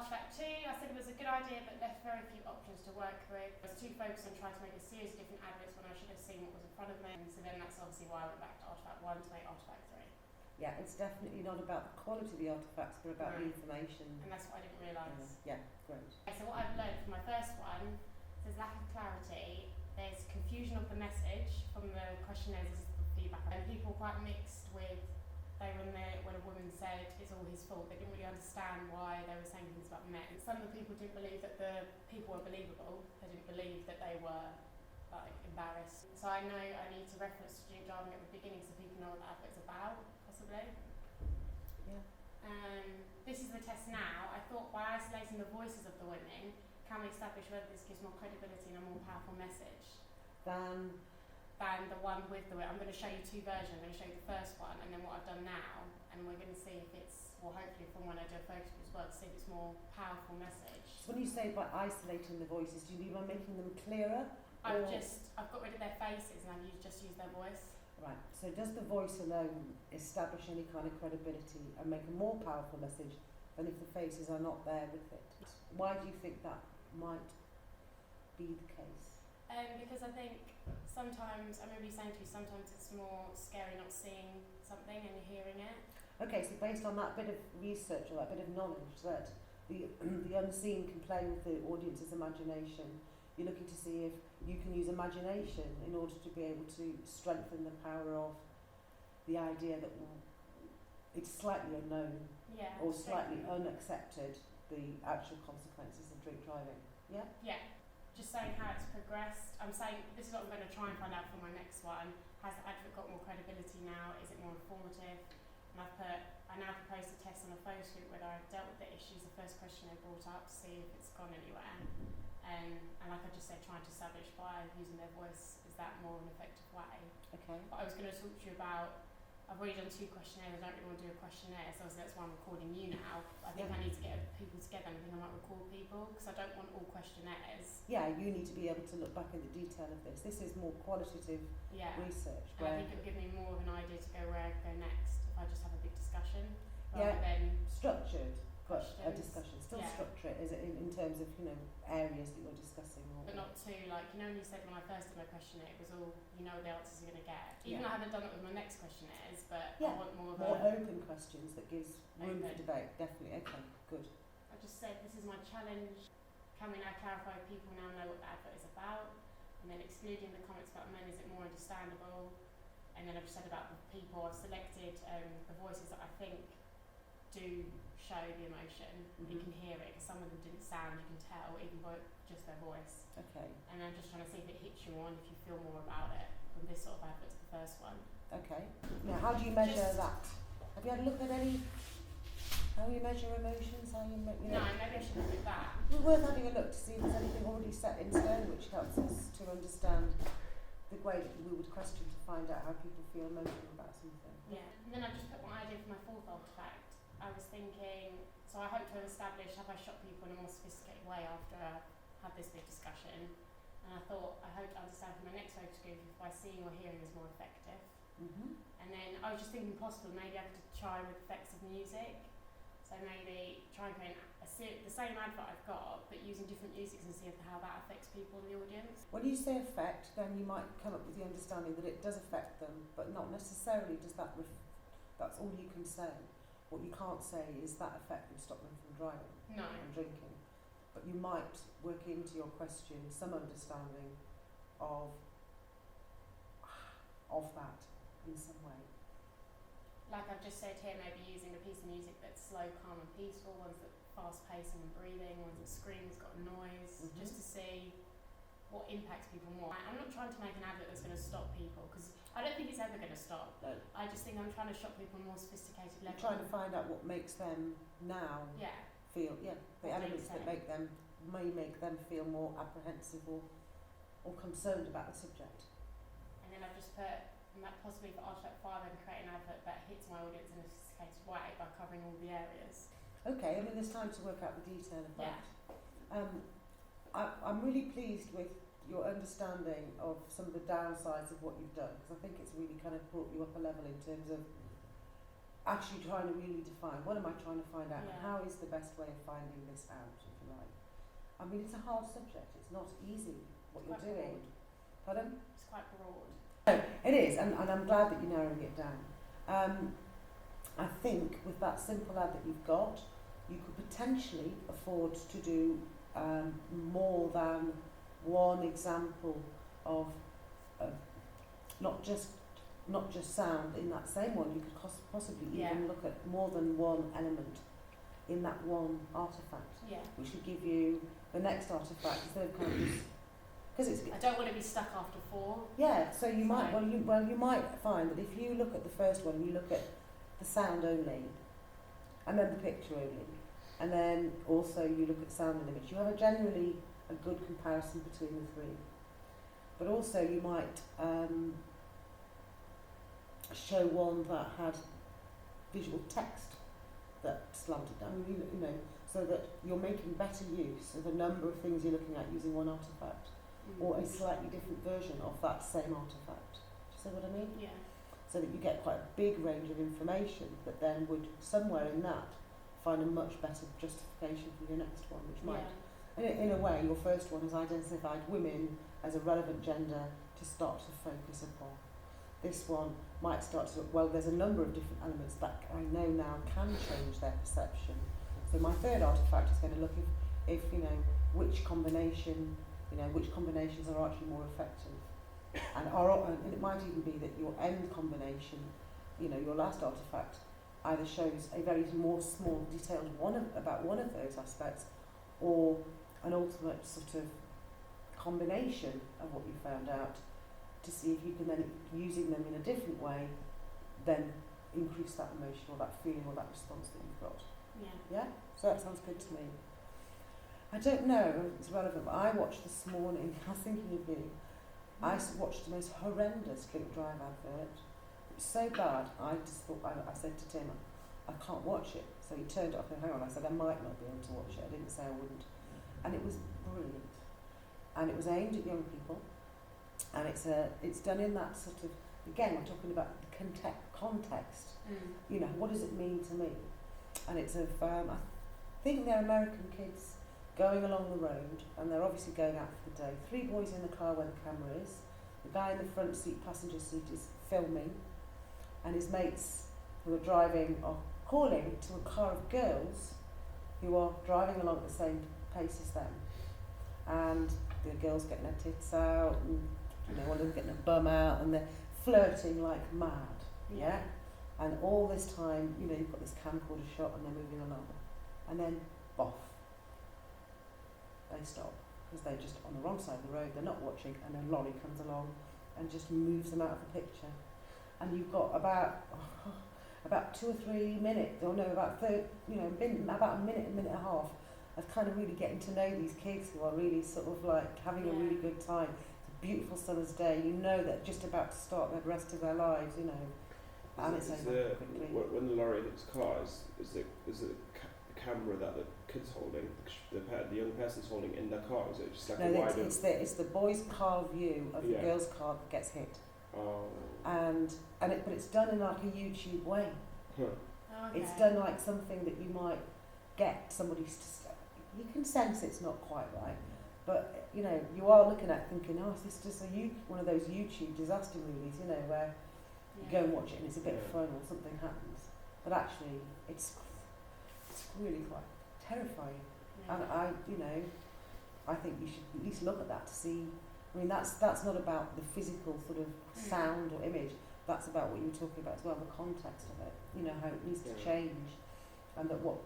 Artefact 2, I said it was a good idea but left very few options to work with. I was too focused on trying to make a series of different adverts when I should have seen what was in front of me. So then that's obviously why I went back to Artefact 1 to make Artefact 3. Yeah, it's definitely not about the quality of the artefacts, but about the information. And that's what I didn't realise. Yeah, great. Okay, so what I've learned from my first one, there's lack of clarity, there's confusion of the message from the questionnaires, this is the feedback, and people quite mixed with, when a woman said it's all his fault, they didn't really understand why they were saying things about men. Some of the people didn't believe that the people were believable, they didn't believe that they were embarrassed. So I know I need to reference student jargon at the beginning so people know what the advert's about, possibly. Yeah. This is the test now. I thought by isolating the voices of the women, can we establish whether this gives more credibility and a more powerful message Than the one with the women. I'm going to show you two versions. I'm going to show you the first one and then what I've done now, and we're going to see if it's, well, hopefully from when I do a focus group as well, to see if it's more powerful message. So when you say by isolating the voices, do you mean by making them clearer? I've got rid of their faces and I've just used their voice. Right, so does the voice alone establish any kind of credibility and make a more powerful message than if the faces are not there with it? Why do you think that might be the case? Because I think sometimes, I remember you saying to me, sometimes it's more scary not seeing something and hearing it. Okay, so based on that bit of research or that bit of knowledge that the unseen can play with the audience's imagination, you're looking to see if you can use imagination in order to be able to strengthen the power of the idea that it's slightly unknown or slightly unaccepted, the actual consequences of drink driving. Yeah? Yeah. Just saying how it's progressed. I'm saying this is what I'm going to try and find out for my next one. Has the advert got more credibility now? Is it more informative? And I now propose a test on a focus group whether I've dealt with the issues the first question they brought up to see if it's gone anywhere. And like I just said, trying to establish by using their voice, is that more an effective way? Okay. But I was going to talk to you about, I've already done 2 questionnaires, I don't really want to do a questionnaire, so obviously that's why I'm recording you now. I think I need to get people together and I think I might record people because I don't want all questionnaires. Yeah, you need to be able to look back at the detail of this. This is more qualitative research. And I think it will give me more of an idea to go where I go next if I just have a big discussion rather than structured. But questions. a discussion, still structure it, is it in terms of, areas that you're discussing? But not too, when you said when I first did my questionnaire, it was all, the answers you're going to get. Even though I haven't done it with my next questionnaires, but I want more open questions that gives room for debate, definitely. Okay, good. I just said this is my challenge. Can we now clarify people now know what the advert is about? And then excluding the comments about men, is it more understandable? And then I've said about the people, I've selected the voices that I think do show the emotion. You can hear it because some of them didn't sound, you can tell, even by just their voice. Okay. And I'm just trying to see if it hits you more and if you feel more about it from this sort of advert to the first one. Okay. Now, how do you measure that? Have you had a look at how you measure emotions? No, maybe I should look at that. It's worth having a look to see if there's anything already set in stone which helps us to understand the way that we would question to find out how people feel emotional about something. Yeah. And then I've just put my idea for my 4th artefact. I was thinking, so I hope to have established, have I shot people in a more sophisticated way after I had this big discussion. And I thought, I hope to understand from my next focus group if by seeing or hearing is more effective. And then I was just thinking possible, maybe I could try with effects of music. So maybe try and create the same advert I've got, but using different musics and see how that affects people in the audience. When you say affect, then you might come up with the understanding that it does affect them, but not necessarily does that, that's all you can say. What you can't say is that effect would stop them from driving and drinking. But you might work into your question some understanding of that in some way. Like I've just said here, maybe using a piece of music that's slow, calm and peaceful, ones that fast pacing and breathing, ones that scream, has got a noise, just to see what impacts people more. I'm not trying to make an advert that's going to stop people, because I don't think it's ever going to stop. No. I just think I'm trying to shock people on a more sophisticated level. You're trying to find out what makes them now feel, the elements that may make them feel more apprehensive or concerned about the subject. And then I've just put, possibly for Artefact 5, I can create an advert that hits my audience in a sophisticated way by covering all the areas. Okay, there's time to work out the detail of that. I'm really pleased with your understanding of some of the downsides of what you've done, because I think it's really kind of brought you up a level in terms of actually trying to really define, what am I trying to find out, and Yeah. how is the best way of finding this out, if you like. I mean, it's a hard subject, it's not easy what It's you're quite doing. Pardon? It's quite broad. No, it is, and I'm glad that you're narrowing it down. I think with that simple ad that you've got, you could potentially afford to do more than one example of not just sound in that same one. You could possibly even look at more than one element in that one artefact, which would give you the next artefact instead of kind of just, because it's. I don't want to be stuck after 4. Yeah, so you might you might find that if you look at the first one, you look at the sound only, and then the picture only, and then also you look at sound and image. You have a generally a good comparison between the three. But also you might show one that had visual text that slanted down, you know, so that you're making better use of a number of things you're looking at using one artefact, or a slightly different version of that same artefact. Do you see what I mean? Yeah. So that you get quite a big range of information, but then would somewhere in that find a much better justification for your next one, which might, in a way, your first one has identified women as a relevant gender to start to focus upon. This one might start to look, well, there's a number of different elements that I know now can change their perception. So my third artefact is going to look if you know, which combinations are actually more effective. And it might even be that your end combination, you know, your last artefact, either shows a very more small, detailed about one of those aspects, or an ultimate sort of combination of what you found out, to see if you can then, using them in a different way, then increase that emotion or that feeling or that response that you've got. Yeah? So that sounds good to me. I don't know if it's relevant, but I watched this morning, I was thinking of you, I watched the most horrendous drink drive advert. It was so bad, I just thought, I said to Tim, I can't watch it. So he turned it off and hang on, I said I might not be able to watch it, I didn't say I wouldn't. And it was brilliant. And it was aimed at young people. And it's done in that sort of, again, we're talking about the context. You know, what does it mean to me? And it's of, I think they're American kids going along the road, and they're obviously going out for the day. 3 boys in the car where the camera is. The guy in the front seat, passenger seat, is filming, and his mates who are driving are calling to a car of girls who are driving along at the same pace as them. And the girls getting their tits out, and you know, one of them getting a bum out, and they're flirting like mad. Yeah. And all this time, you know, you've got this camcorder shot, and they're moving along, and then boff, they stop because they're just on the wrong side of the road. They're not watching, and a lorry comes along and just moves them out of the picture. And you've got about 2 or 3 minutes, or no, about about a minute and a half of kind of really getting to know these kids who are really sort of like having a really good time. It's a beautiful summer's day. You know that just about to start the rest of their lives, you know. And it's over quickly. When the lorry hits the car, is it the camera that the kid's holding, the young person's holding in the car? Is it just like a wider? It's the boy's car view of the girl's car that gets hit. Oh. But it's done in like a YouTube way. Huh. Okay. It's done like something that you might get somebody you can sense it's not quite right, but you know, you are looking at thinking, oh, is this just one of those YouTube disaster movies, you know, where you go and watch it and it's a bit of fun or something happens, but actually it's really quite terrifying. And I think you should at least look at that to see. I mean, that's not about the physical sort of sound or image. That's about what you were talking about as well, the context of it. You know, how it needs to change, and that what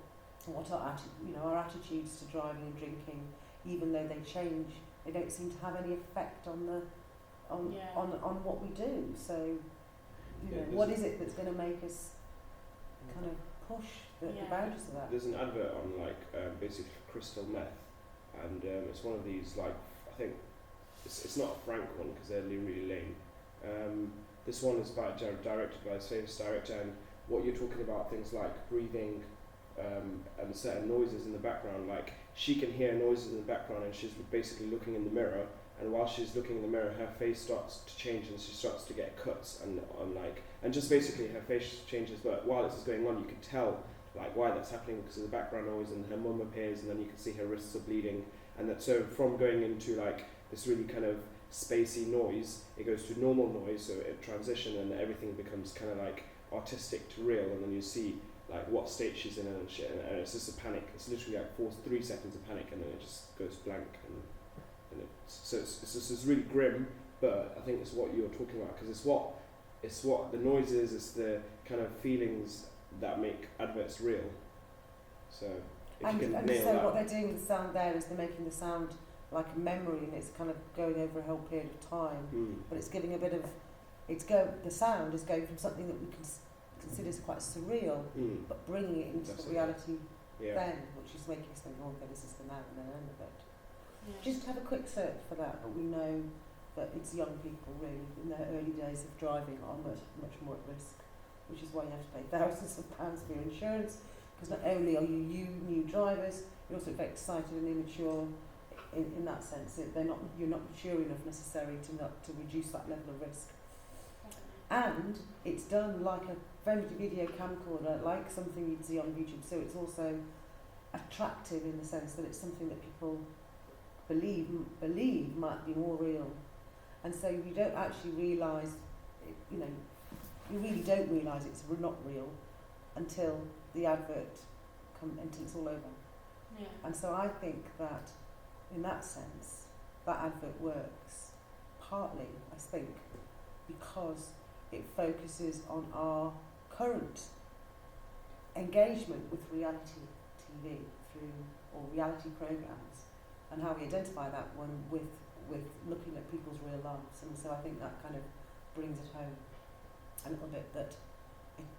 our attitudes to driving and drinking, even though they change, they don't seem to have any effect on what we do. So, you know, what is it that's going to make us kind of push the boundaries of that? There's an advert on basically crystal meth, and it's one of these, like, I think it's not a frank one because they're really lame. This one is directed by a famous director, and what you're talking about, things like breathing and certain noises in the background, like she can hear noises in the background and she's basically looking in the mirror and while she's looking in the mirror, her face starts to change and she starts to get cuts and just basically her face changes. But while this is going on, you can tell like why that's happening because of the background noise, and her mum appears, and then you can see her wrists are bleeding, and that so from going into like this really kind of spacey noise, it goes to normal noise, so it transition and everything becomes kind of like artistic to real, and then you see like what state she's in and shit, and it's just a panic. It's literally like 3 seconds of panic, and then it just goes blank, and it's just it's really grim. But I think it's what you're talking about, because it's what the noise is. It's the kind of feelings that make adverts real. So if you can and nail so that. what they're doing with the sound there is they're making the sound like a memory, and it's kind of going over a whole period of time. But it's giving a bit of the sound is going from something that we can consider as quite surreal, but bringing it into the reality then, which is making us think, oh, okay, this is the now and then end of it. Yeah. Just have a quick search for that, but we know that it's young people really in their early days of driving are much more at risk, which is why you have to pay thousands of pounds for your insurance, because not only are you new drivers, you're also very excited and immature in that sense. You're not mature enough necessarily to reduce that level of risk. And it's done like a video camcorder, like something you'd see on YouTube, so it's also attractive in the sense that it's something that people believe might be more real, and so you don't actually realise, you really don't realise it's not real until the advert until it's all over. Yeah. And so I think that in that sense that advert works partly, I think, because it focuses on our current engagement with reality TV or reality programmes, and how we identify that one with looking at people's real lives. And so I think that kind of brings it home a little bit that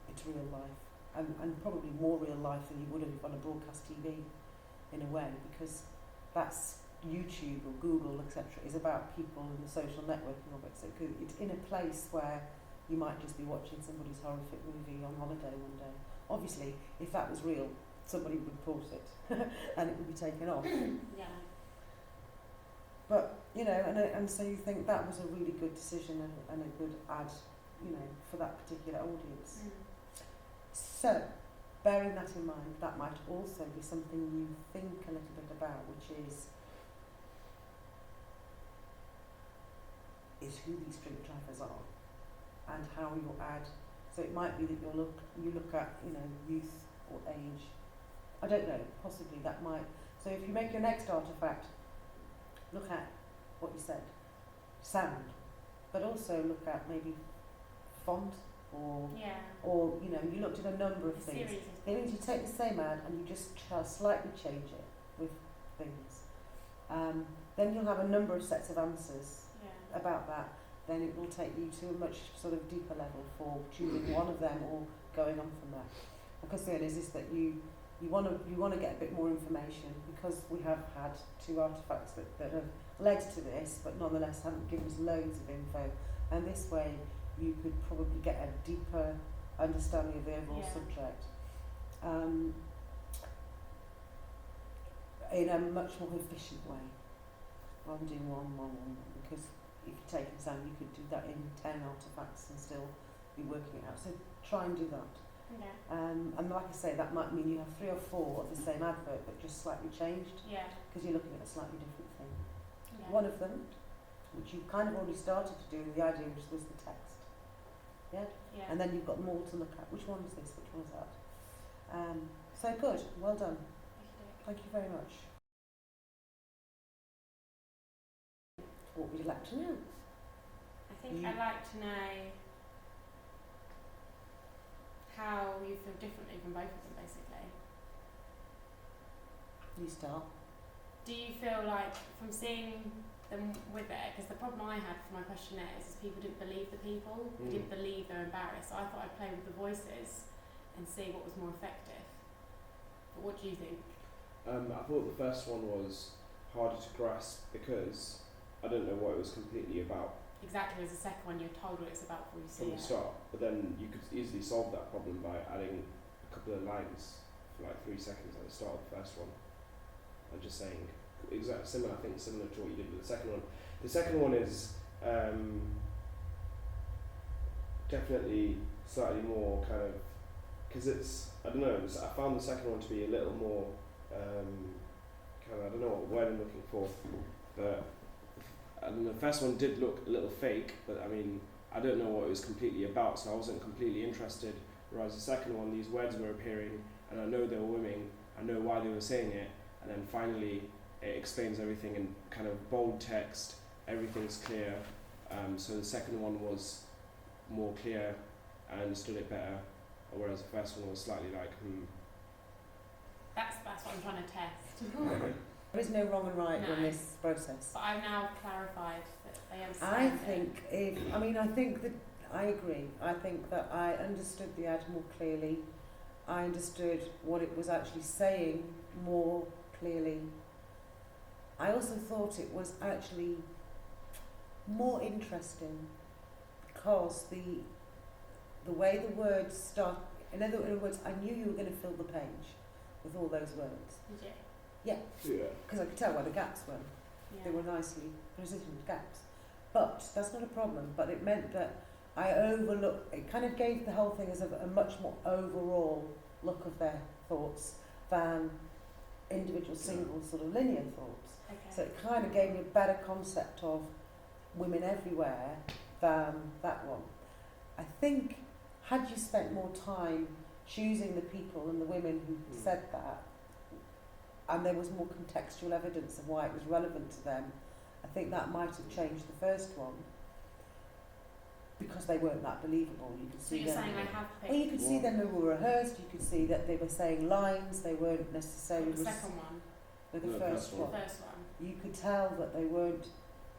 it's real life, and probably more real life than you would have on a broadcast TV in a way, because that's YouTube or Google, etc., is about people and the social networking of it. So it's in a place where you might just be watching somebody's horrific movie on holiday one day. Obviously, if that was real, somebody would report it and it would be taken off. Yeah. But, and so you think that was a really good decision and a good ad, for that particular audience. So, bearing that in mind, that might also be something you think a little bit about, which is who these drink drivers are and how your ad. So it might be that you look at youth or age. I don't know. Possibly that might. So if you make your next artifact, look at what you said, sound, but also look at maybe font or you looked at a number of things. It means you take the same ad and you just slightly change it with things. Then you'll have a number of sets of answers about that. Then it will take you to a much sort of deeper level for choosing one of them or going on from there. Because the idea is that you want to get a bit more information, because we have had 2 artefacts that have led to this, but nonetheless haven't given us loads of info. And this way you could probably get a deeper understanding of the overall subject in a much more efficient way rather than doing one, because if you take an exam, you could do that in 10 artefacts and still be working it out. So try and do that. Okay. And like I say, that might mean you have 3 or 4 of the same advert, but just slightly changed, because you're looking at a slightly different thing. Okay. One of them, which you kind of already started to do, the idea was the text. Yeah? And then you've got more to look at. Which one is this? Which one is that? So good. Well done. Thank you very much. What would you like to know? I think I'd like to know how you feel differently from both of them, basically. You start. Do you feel like, from seeing them with it, because the problem I had for my questionnaires is people didn't believe the people, they didn't believe they're embarrassed. So I thought I'd play with the voices and see what was more effective. But what do you think? I thought the first one was harder to grasp because I don't know what it was completely about. Exactly, as the second one you're told what it's about before you see from the start, but then you could easily solve that problem by adding a couple of lines for like 3 seconds at the start of the first one and just saying exact similar. I think similar to what you did with the second one. The second one is definitely slightly more kind of, because it's, I don't know, I found the second one to be a little more kind of, I don't know what word I'm looking for, but I don't know, the first one did look a little fake, but I mean, I don't know what it was completely about, so I wasn't completely interested, whereas the second one, these words were appearing, and I know they were women, I know why they were saying it, and then finally it explains everything in kind of bold text, everything's clear, so the second one was more clear, I understood it better, whereas the first one was slightly like, That's what I'm trying to test. There is no wrong and right No. in this process. But I've now clarified that they understand I it. think I think that I agree. I think that I understood the ad more clearly. I understood what it was actually saying more clearly. I also thought it was actually more interesting because the way the words start, in other words, I knew you were going to fill the page with all those words. Did you? yeah. Because I could tell where the gaps were. Yeah. They were nicely positioned gaps. But that's not a problem. But it meant that I overlooked, it kind of gave the whole thing as a much more overall look of their thoughts than individual single sort of linear thoughts. Okay. So it kind of gave me a better concept of women everywhere than that one. I think had you spent more time choosing the people and the women who said that, and there was more contextual evidence of why it was relevant to them, I think that might have changed the first one because they weren't that believable. You could So see you're them. saying I have picked Well, you could see them, they were rehearsed, you could see that they were saying lines, they weren't necessarily the second one, with the No, first first the one. first one. You could tell that they weren't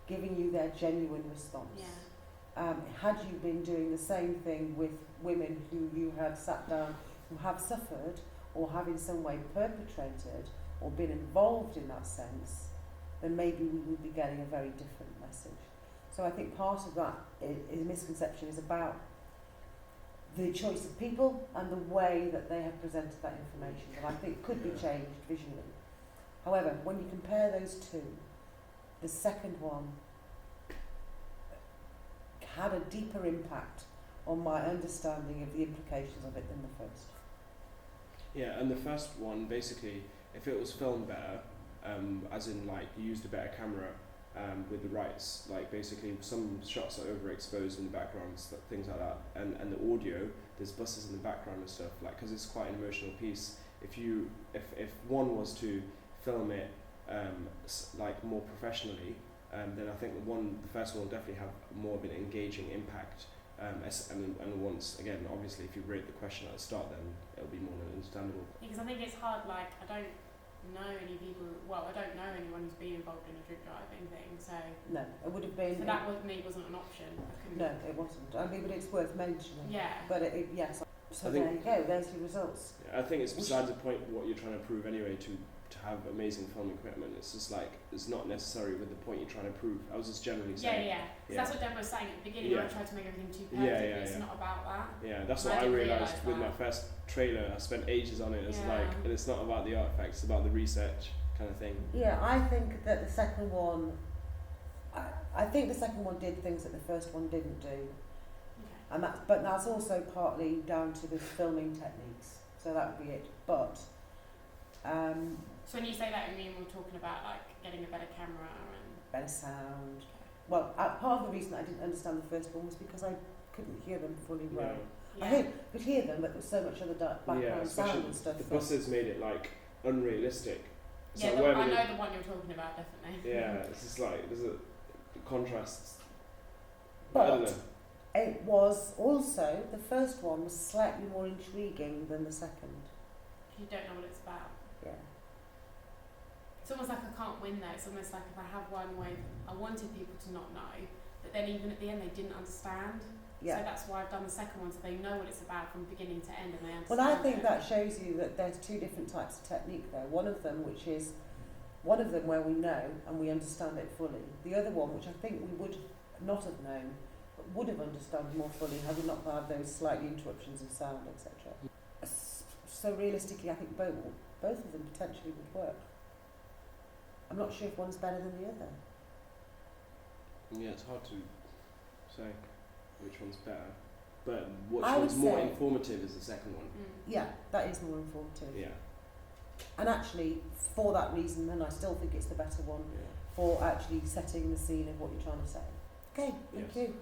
giving you their genuine response. Yeah. Had you been doing the same thing with women who you had sat down, who have suffered or have in some way perpetrated or been involved in that sense, then maybe we would be getting a very different message. So I think part of that misconception is about the choice of people and the way that they have presented that information, that I think could be changed visually. However, when you compare those two, the second one had a deeper impact on my understanding of the implications of it than the first. Yeah, and the first one, basically, if it was filmed better, as in like you used a better camera with the rights, like basically some shots are overexposed in the background, things like that, and the audio, there's buses in the background and stuff, like, because it's quite an emotional piece. If one was to film it like more professionally, then I think the first one will definitely have more of an engaging impact. And once again, obviously, if you rate the question at the start, then it'll be more understandable. Because I think it's hard, like, I don't know any people, well, I don't know anyone who's been involved in a drink driving thing, so... No, it would have been... So that with me wasn't an option. No, it wasn't. I mean, but it's worth mentioning. Yeah. But yes. So I think- there you go, there's your results. I think it's besides the point what you're trying to prove anyway, to have amazing film equipment. It's just like, it's not necessary with the point you're trying to prove. I was just generally saying. Yeah. That's what Deborah was saying at the beginning, Yeah. when I tried to make everything too perfect, but it's yeah. not about that. Yeah, that's And what I didn't realised realise with that. my first trailer. I spent ages on it. It's Yeah. like, and it's not about the artifacts, it's about the research kind of thing. Yeah, I think that the second one... I think the second one did things that the first one didn't do. Okay. And but that's also partly down to the filming techniques. So that would be it. But... So when you say that, I mean we're talking about, like, getting a better camera and... better sound. Well, part of the reason I didn't understand the first one was because I couldn't hear them fully well. Yeah. I could hear them, but there was so much other background sound and stuff. The buses made it like unrealistic. It's Yeah, like I wherever know they- the one you're talking about, definitely. Yeah, it's just like there's a contrasts. I But don't know. it was also, the first one was slightly more intriguing than the second. You don't know what it's about. Yeah. It's almost like I can't win though. It's almost like if I have one way, I wanted people to not know, but then even at the end they didn't understand. So Yeah. that's why I've done the second one, so they know what it's about from beginning to end and they understand. Well, I think it. that shows you that there's two different types of technique there. One of them where we know and we understand it fully. The other one, which I think we would not have known, but would have understood more fully had we not had those slightly interruptions of sound, etc. So realistically, I think both of them potentially would work. I'm not sure if one's better than the other. Yeah, it's hard to say which one's better. But which I one's would more say- informative is the second one. Yeah, that is more informative. Yeah. And actually, for that reason, then I still think it's the better one Yeah. for actually setting the scene of what you're trying to say. Okay, thank Yes. you.